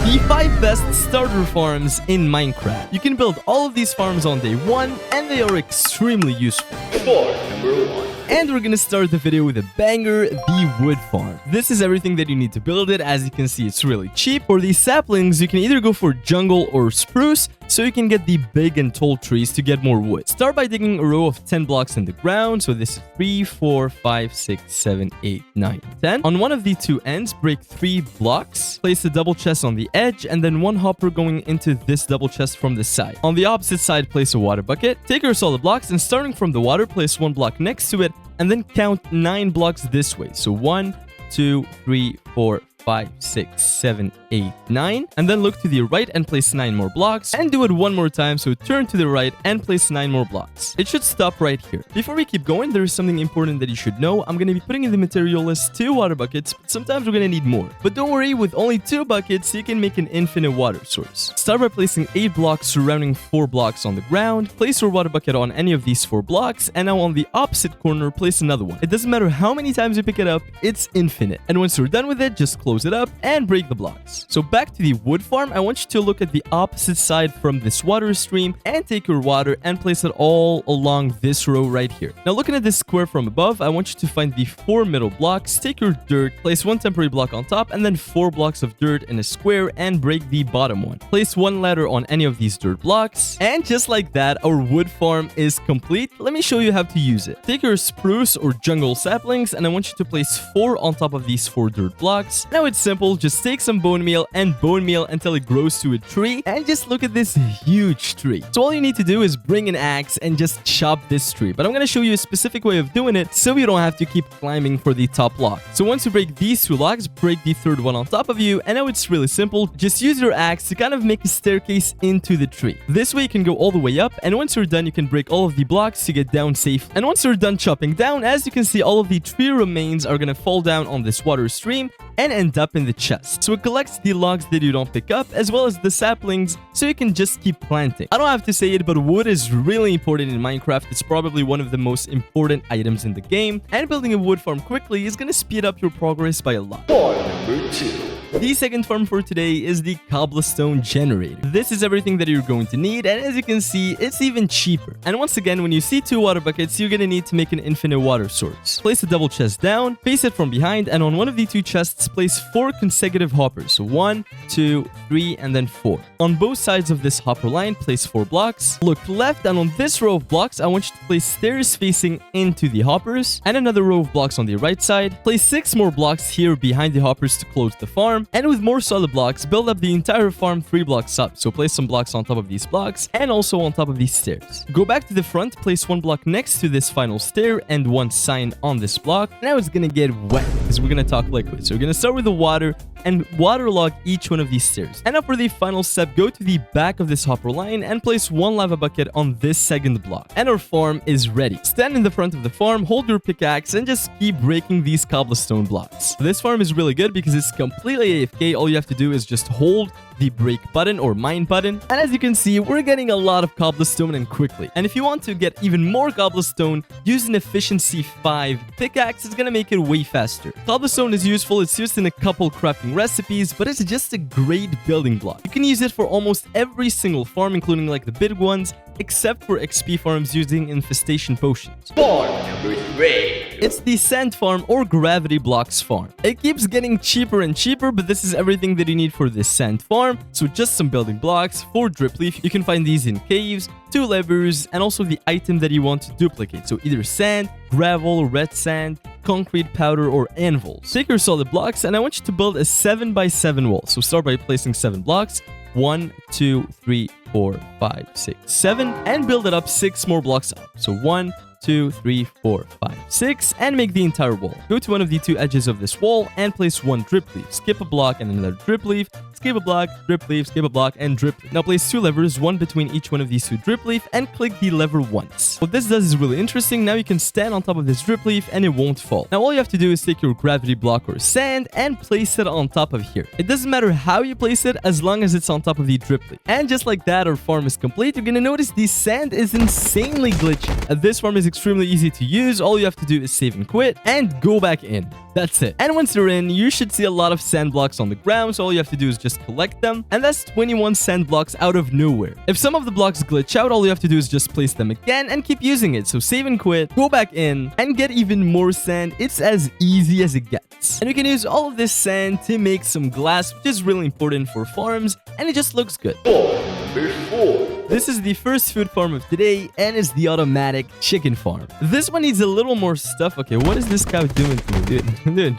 The 5 best starter farms in Minecraft. You can build all of these farms on day 1, and they are extremely useful. Number 1. And we're gonna start the video with a banger, the wood farm. This is everything that you need to build it. As you can see, it's really cheap. For these saplings, you can either go for jungle or spruce, so you can get the big and tall trees to get more wood. Start by digging a row of 10 blocks in the ground. So this is 3, 4, 5, 6, 7, 8, 9, 10. On one of the 2 ends, break 3 blocks. Place a double chest on the edge, and then 1 hopper going into this double chest from the side. On the opposite side, place a water bucket. Take your solid blocks, and starting from the water, place 1 block next to it, and then count 9 blocks this way. So 1, 2, 3, 4, 5, 6, 7, 8, 9. And then look to the right and place 9 more blocks. And do it one more time. So turn to the right and place 9 more blocks. It should stop right here. Before we keep going, there is something important that you should know. I'm going to be putting in the material list 2 water buckets, but sometimes we're going to need more. But don't worry, with only 2 buckets, you can make an infinite water source. Start by placing 8 blocks surrounding 4 blocks on the ground. Place your water bucket on any of these 4 blocks. And now on the opposite corner, place another one. It doesn't matter how many times you pick it up, it's infinite. And once you're done with it, just close it up and break the blocks. So back to the wood farm, I want you to look at the opposite side from this water stream and take your water and place it all along this row right here. Now looking at this square from above, I want you to find the 4 middle blocks, take your dirt, place 1 temporary block on top, and then 4 blocks of dirt in a square and break the bottom one. Place 1 ladder on any of these dirt blocks, and just like that, our wood farm is complete. Let me show you how to use it. Take your spruce or jungle saplings, and I want you to place 4 on top of these 4 dirt blocks. Now it's simple. Just take some bone meal and bone meal until it grows to a tree, and just look at this huge tree. So all you need to do is bring an axe and just chop this tree. But I'm going to show you a specific way of doing it so you don't have to keep climbing for the top log. So once you break these 2 logs, break the 3rd one on top of you, and now it's really simple. Just use your axe to kind of make a staircase into the tree. This way you can go all the way up, and once you're done, you can break all of the blocks to get down safe. And once you're done chopping down, as you can see, all of the tree remains are going to fall down on this water stream and end up in the chest. So it collects the logs that you don't pick up, as well as the saplings, so you can just keep planting. I don't have to say it, but wood is really important in Minecraft. It's probably one of the most important items in the game, and building a wood farm quickly is going to speed up your progress by a lot. Number 2. The second farm for today is the cobblestone generator. This is everything that you're going to need, and as you can see, it's even cheaper. And once again, when you see 2 water buckets, you're going to need to make an infinite water source. Place a double chest down, face it from behind, and on one of the 2 chests, place 4 consecutive hoppers. So 1, 2, 3, and then 4. On both sides of this hopper line, place 4 blocks. Look left, and on this row of blocks, I want you to place stairs facing into the hoppers, and another row of blocks on the right side. Place 6 more blocks here behind the hoppers to close the farm. And with more solid blocks, build up the entire farm 3 blocks up. So place some blocks on top of these blocks and also on top of these stairs. Go back to the front, place 1 block next to this final stair and 1 sign on this block. Now it's gonna get wet because we're gonna talk liquid. So we're gonna start with the water and waterlog each one of these stairs. And now for the final step, go to the back of this hopper line and place 1 lava bucket on this second block. And our farm is ready. Stand in the front of the farm, hold your pickaxe, and just keep breaking these cobblestone blocks. This farm is really good because it's completely AFK. All you have to do is just hold the break button or mine button, and as you can see, we're getting a lot of cobblestone and quickly. And if you want to get even more cobblestone, use an efficiency 5 pickaxe. It's gonna make it way faster. Cobblestone is useful. It's used in a couple crafting recipes, but it's just a great building block. You can use it for almost every single farm, including like the big ones, except for XP farms using infestation potions. Number 3. It's the sand farm or gravity blocks farm. It keeps getting cheaper and cheaper, but this is everything that you need for this sand farm. So just some building blocks, 4 drip leaf. You can find these in caves, 2 levers, and also the item that you want to duplicate. So either sand, gravel, red sand, concrete powder, or anvils. Take your solid blocks, and I want you to build a 7x7 wall. So start by placing 7 blocks. 1, 2, 3, 4, 5, 6, 7, and build it up 6 more blocks up. So 1, 2, 3, 4, 5, 6, and make the entire wall. Go to one of the 2 edges of this wall and place 1 drip leaf. Skip a block and another drip leaf. Skip a block, drip leaf, skip a block, and drip leaf. Now place 2 levers, 1 between each one of these 2 drip leaf, and click the lever once. What this does is really interesting. Now you can stand on top of this drip leaf and it won't fall. Now all you have to do is take your gravity block or sand and place it on top of here. It doesn't matter how you place it as long as it's on top of the drip leaf. And just like that, our farm is complete. You're gonna notice the sand is insanely glitchy. This farm is extremely easy to use. All you have to do is save and quit and go back in. That's it. And once you're in, you should see a lot of sand blocks on the ground, so all you have to do is just collect them. And that's 21 sand blocks out of nowhere. If some of the blocks glitch out, all you have to do is just place them again and keep using it. So save and quit, go back in, and get even more sand. It's as easy as it gets. And you can use all of this sand to make some glass, which is really important for farms, and it just looks good. Number 4. This is the first food farm of today, and it's the automatic chicken farm. This one needs a little more stuff. Okay, what is this cow doing to me, dude?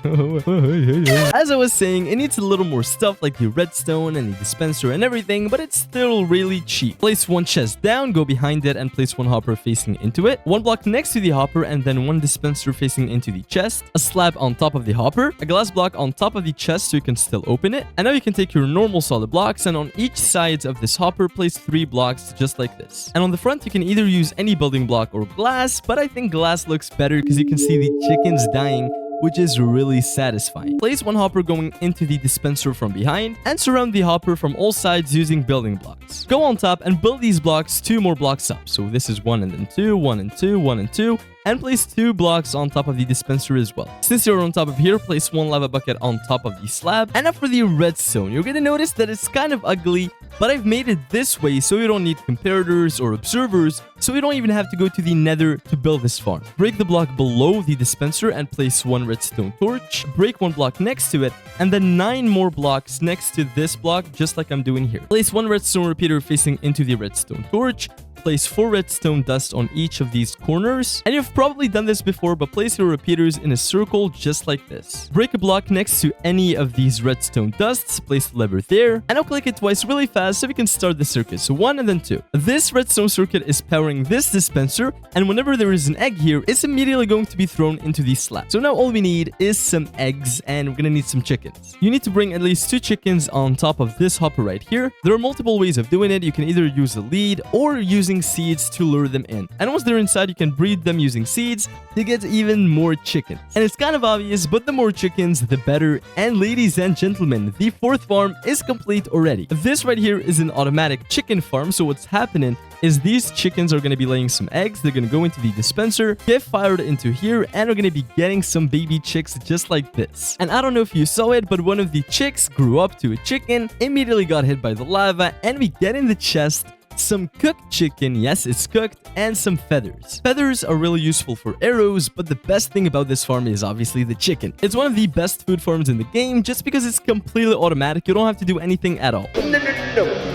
As I was saying, it needs a little more stuff like the redstone and the dispenser and everything, but it's still really cheap. Place one chest down, go behind it, and place one hopper facing into it. One block next to the hopper, and then one dispenser facing into the chest. A slab on top of the hopper. A glass block on top of the chest so you can still open it. And now you can take your normal solid blocks, and on each side of this hopper, place 3 blocks just like this. And on the front, you can either use any building block or glass, but I think glass looks better because you can see the chickens dying, which is really satisfying. Place one hopper going into the dispenser from behind and surround the hopper from all sides using building blocks. Go on top and build these blocks 2 more blocks up. So this is 1 and then 2, 1 and 2, 1 and 2. And place 2 blocks on top of the dispenser as well. Since you're on top of here, place 1 lava bucket on top of the slab. And now for the redstone, you're gonna notice that it's kind of ugly, but I've made it this way so you don't need comparators or observers, so you don't even have to go to the nether to build this farm. Break the block below the dispenser and place 1 redstone torch. Break 1 block next to it, and then 9 more blocks next to this block, just like I'm doing here. Place 1 redstone repeater facing into the redstone torch. Place 4 redstone dust on each of these corners. And you've probably done this before, but place your repeaters in a circle just like this. Break a block next to any of these redstone dusts. Place the lever there. And now click it twice really fast so we can start the circuit. So 1 and then 2. This redstone circuit is powering this dispenser. And whenever there is an egg here, it's immediately going to be thrown into the slab. So now all we need is some eggs, and we're gonna need some chickens. You need to bring at least 2 chickens on top of this hopper right here. There are multiple ways of doing it. You can either use a lead or using seeds to lure them in. And once they're inside, you can breed them using seeds to get even more chickens. And it's kind of obvious, but the more chickens, the better. And ladies and gentlemen, the 4th farm is complete already. This right here is an automatic chicken farm. So what's happening is these chickens are going to be laying some eggs. They're going to go into the dispenser, get fired into here, and are going to be getting some baby chicks just like this. And I don't know if you saw it, but one of the chicks grew up to a chicken, immediately got hit by the lava, and we get in the chest some cooked chicken, yes, it's cooked, and some feathers. Feathers are really useful for arrows, but the best thing about this farm is obviously the chicken. It's one of the best food farms in the game just because it's completely automatic. You don't have to do anything at all. No.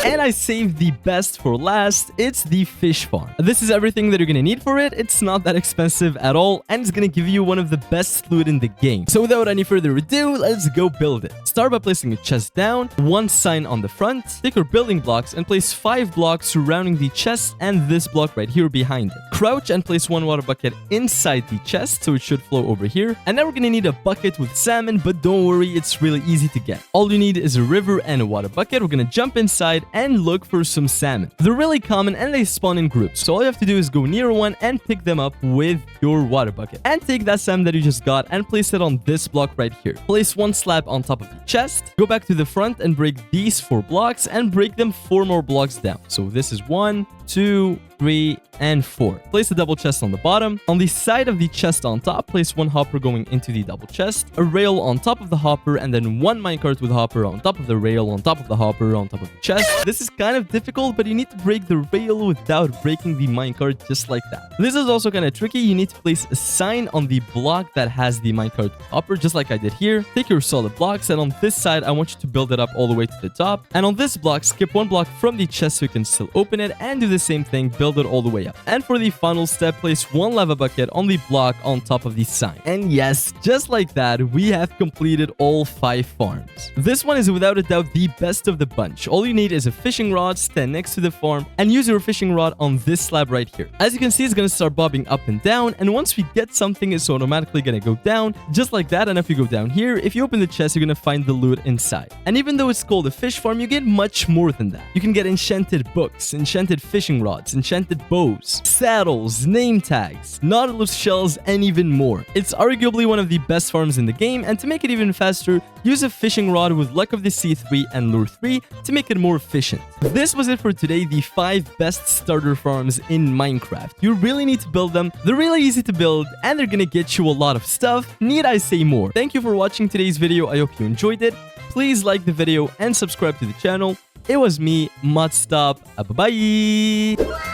And I saved the best for last. It's the fish farm. This is everything that you're gonna need for it. It's not that expensive at all, and it's gonna give you one of the best loot in the game. So without any further ado, let's go build it. Start by placing a chest down, 1 sign on the front, take your building blocks and place 5 blocks surrounding the chest and this block right here behind it. Crouch and place 1 water bucket inside the chest so it should flow over here. And now we're gonna need a bucket with salmon, but don't worry, it's really easy to get. All you need is a river and a water bucket. We're gonna jump inside and look for some salmon. They're really common and they spawn in groups. So all you have to do is go near one and pick them up with your water bucket. And take that salmon that you just got and place it on this block right here. Place 1 slab on top of the chest. Go back to the front and break these 4 blocks and break them 4 more blocks down. So this is 1, 2, 3, and 4. Place the double chest on the bottom. On the side of the chest on top, place 1 hopper going into the double chest, a rail on top of the hopper, and then 1 minecart with hopper on top of the rail, on top of the hopper, on top of the chest. This is kind of difficult, but you need to break the rail without breaking the minecart just like that. This is also kind of tricky. You need to place a sign on the block that has the minecart hopper, just like I did here. Take your solid blocks, and on this side, I want you to build it up all the way to the top. And on this block, skip 1 block from the chest so you can still open it, and do the same thing, build it all the way up. And for the final step, place 1 lava bucket on the block on top of the sign. And yes, just like that, we have completed all 5 farms. This one is without a doubt the best of the bunch. All you need is a fishing rod, stand next to the farm, and use your fishing rod on this slab right here. As you can see, it's gonna start bobbing up and down, and once we get something, it's automatically gonna go down, just like that. And if you go down here, if you open the chest, you're gonna find the loot inside. And even though it's called a fish farm, you get much more than that. You can get enchanted books, enchanted fish fishing rods, enchanted bows, saddles, name tags, nautilus shells, and even more. It's arguably one of the best farms in the game, and to make it even faster, use a fishing rod with Luck of the Sea 3 and Lure 3 to make it more efficient. This was it for today, the 5 best starter farms in Minecraft. You really need to build them. They're really easy to build, and they're gonna get you a lot of stuff. Need I say more? Thank you for watching today's video. I hope you enjoyed it. Please like the video and subscribe to the channel. It was me, Modstop. Bye-bye.